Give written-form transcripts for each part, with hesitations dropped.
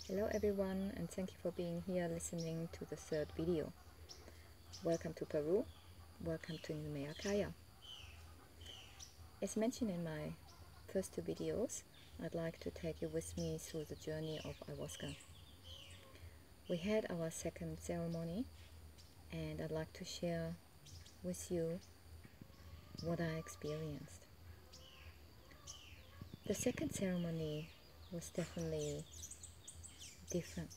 Hello everyone, and thank you for being here listening to the third video. Welcome to Peru, welcome to Numeakaya. As mentioned in my first two videos, I'd like to take you with me through the journey of Ayahuasca. We had our second ceremony, and I'd like to share with you what I experienced. The second ceremony was definitely different.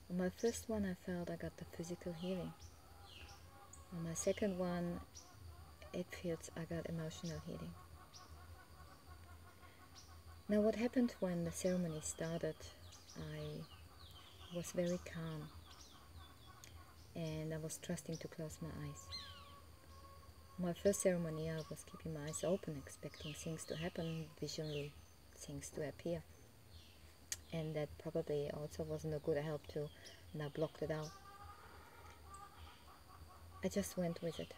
On my first one, I felt I got the physical healing. On my second one, it feels I got emotional healing. Now, what happened when the ceremony started, I was very calm and I was trusting to close my eyes. My first ceremony, I was keeping my eyes open, expecting things to happen, visually things to appear. And that probably also wasn't a good help to, and I blocked it out. I just went with it,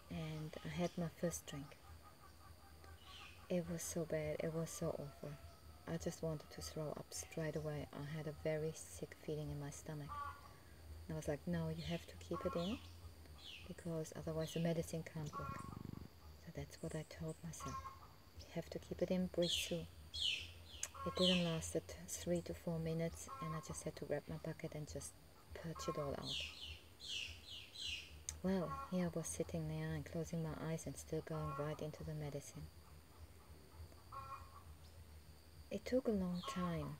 and I had my first drink. It was so bad, it was so awful. I just wanted to throw up straight away. I had a very sick feeling in my stomach. And I was like, no, you have to keep it in, because otherwise the medicine can't work. So that's what I told myself. You have to keep it in, breathe through. It didn't last 3 to 4 minutes, and I just had to grab my bucket and just purge it all out. Well, here I was sitting there and closing my eyes and still going right into the medicine. It took a long time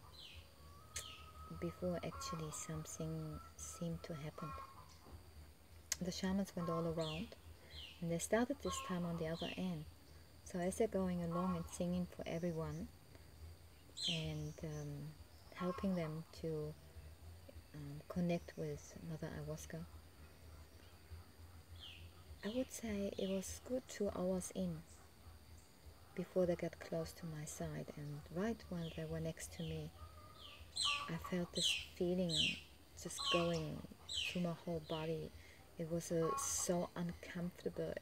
before actually something seemed to happen. The shamans went all around, and they started this time on the other end. So as they're going along and singing for everyone and helping them to connect with Mother Ayahuasca, I would say it was good 2 hours in before they got close to my side, and right while they were next to me, I felt this feeling just going through my whole body. It was so uncomfortable.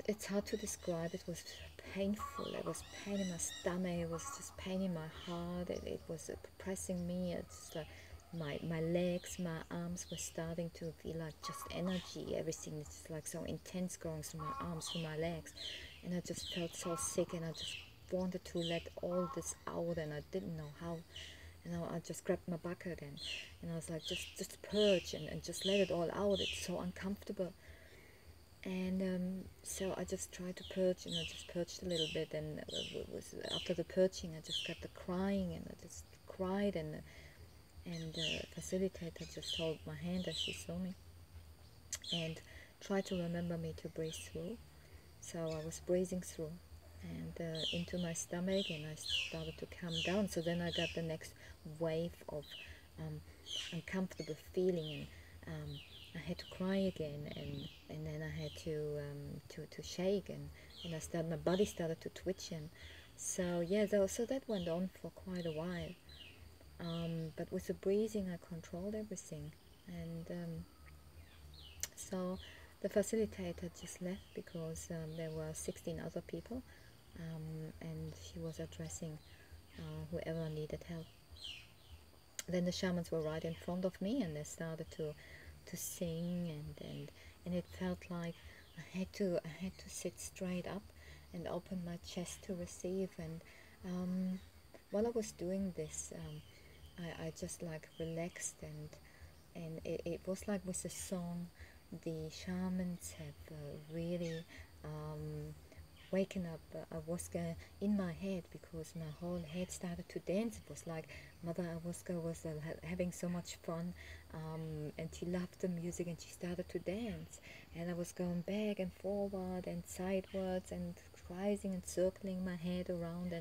It's hard to describe. It was painful. It was pain in my stomach. It was just pain in my heart. It was pressing me. It's like my legs, my arms were starting to feel like just energy. Everything is like so intense going through my arms, through my legs. And I just felt so sick, and I just wanted to let all this out, and I didn't know how. And I just grabbed my bucket and I was like, just purge and just let it all out. It's so uncomfortable. And so I just tried to purge, and I just purged a little bit. And after the purging, I just got the crying, and I just cried, and the facilitator just held my hand as she saw me and tried to remember me to breathe through. So I was breathing through and into my stomach, and I started to calm down. So then I got the next wave of uncomfortable feeling, and I had to cry again, and then I had to shake, and my body started to twitch, and so yeah, so that went on for quite a while. But with the breathing, I controlled everything, and so the facilitator just left because there were 16 other people, and she was addressing whoever needed help. Then the shamans were right in front of me, and they started to sing, and it felt like I had to sit straight up and open my chest to receive. And while I was doing this, I just like relaxed, and it was like with the song, the shamans have really waken up Ayahuasca in my head, because my whole head started to dance. It was like Mother Ayahuasca was having so much fun, and she loved the music, and she started to dance, and I was going back and forward and sidewards and rising and circling my head around,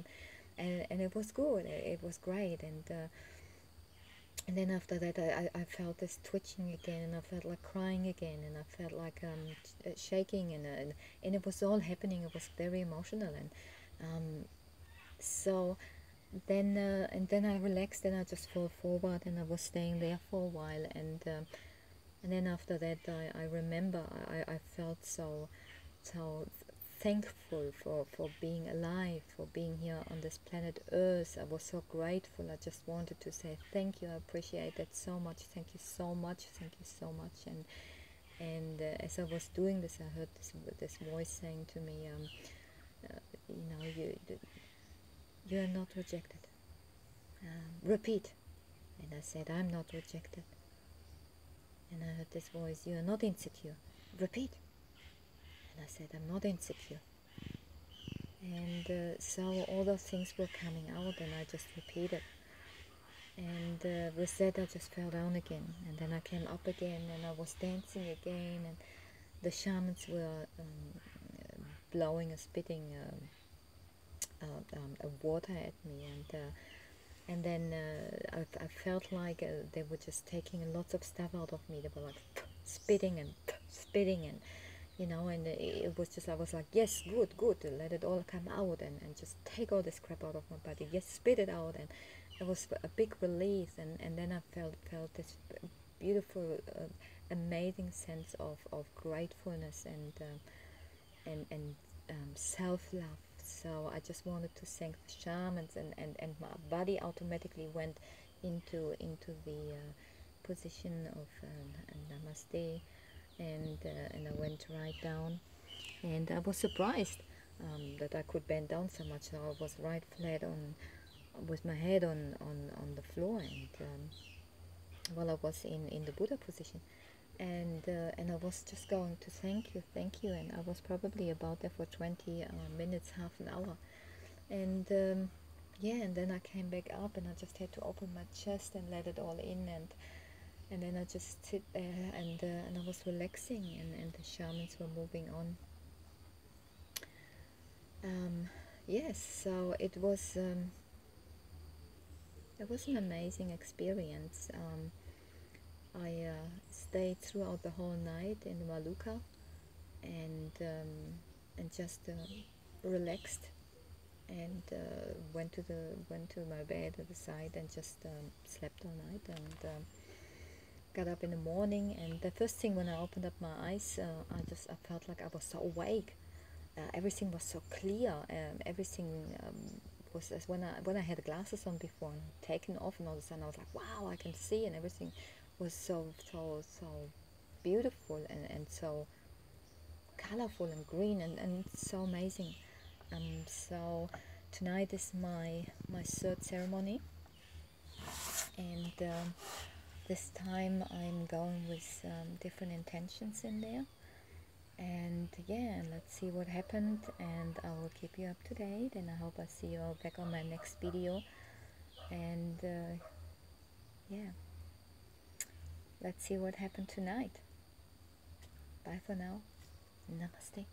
and it was good. It was great. And then after that, I felt this twitching again, and I felt like crying again, and I felt like shaking, and it was all happening. It was very emotional, and so then I relaxed, and I just fell forward, and I was staying there for a while, and then after that, I remember I felt so thankful for being alive, for being here on this planet Earth. I was so grateful. I just wanted to say thank you. I appreciate that so much. Thank you so much. Thank you so much. And as I was doing this, I heard this voice saying to me, you know, you are not rejected. Repeat. And I said, I'm not rejected. And I heard this voice, you are not insecure. Repeat. And I said, I'm not insecure. And so all those things were coming out, and I just repeated. And with that, I just fell down again. And then I came up again, and I was dancing again. And the shamans were blowing or spitting water at me. And then I felt like they were just taking lots of stuff out of me. They were like spitting and spitting, and you know, and it was just, I was like, yes, good, let it all come out, and just take all this crap out of my body, yes, spit it out. And it was a big release. And then I felt this beautiful, amazing sense of gratefulness and self-love. So I just wanted to thank the shamans, and my body automatically went into the position of namaste, and I went right down, and I was surprised that I could bend down so much. So I was right flat on, with my head on the floor, and while I was in the Buddha position. And I was just going to thank you, and I was probably about there for 20 minutes, half an hour. And yeah, and then I came back up, and I just had to open my chest and let it all in, and then I just sit there, and I was relaxing, and the shamans were moving on. Yes, so it was an amazing experience. I stayed throughout the whole night in Maluka, and just relaxed, and went to my bed at the side, and just slept all night, and got up in the morning. And the first thing when I opened up my eyes, I felt like I was so awake. Everything was so clear. Everything was as when I had glasses on before and taken off, and all of a sudden I was like, wow, I can see, and everything was so beautiful, and so colorful and green, and so amazing. So tonight is my third ceremony, and this time I'm going with different intentions in there. And yeah, let's see what happened, and I will keep you up to date, and I hope I see you all back on my next video. And yeah, let's see what happened tonight. Bye for now. Namaste.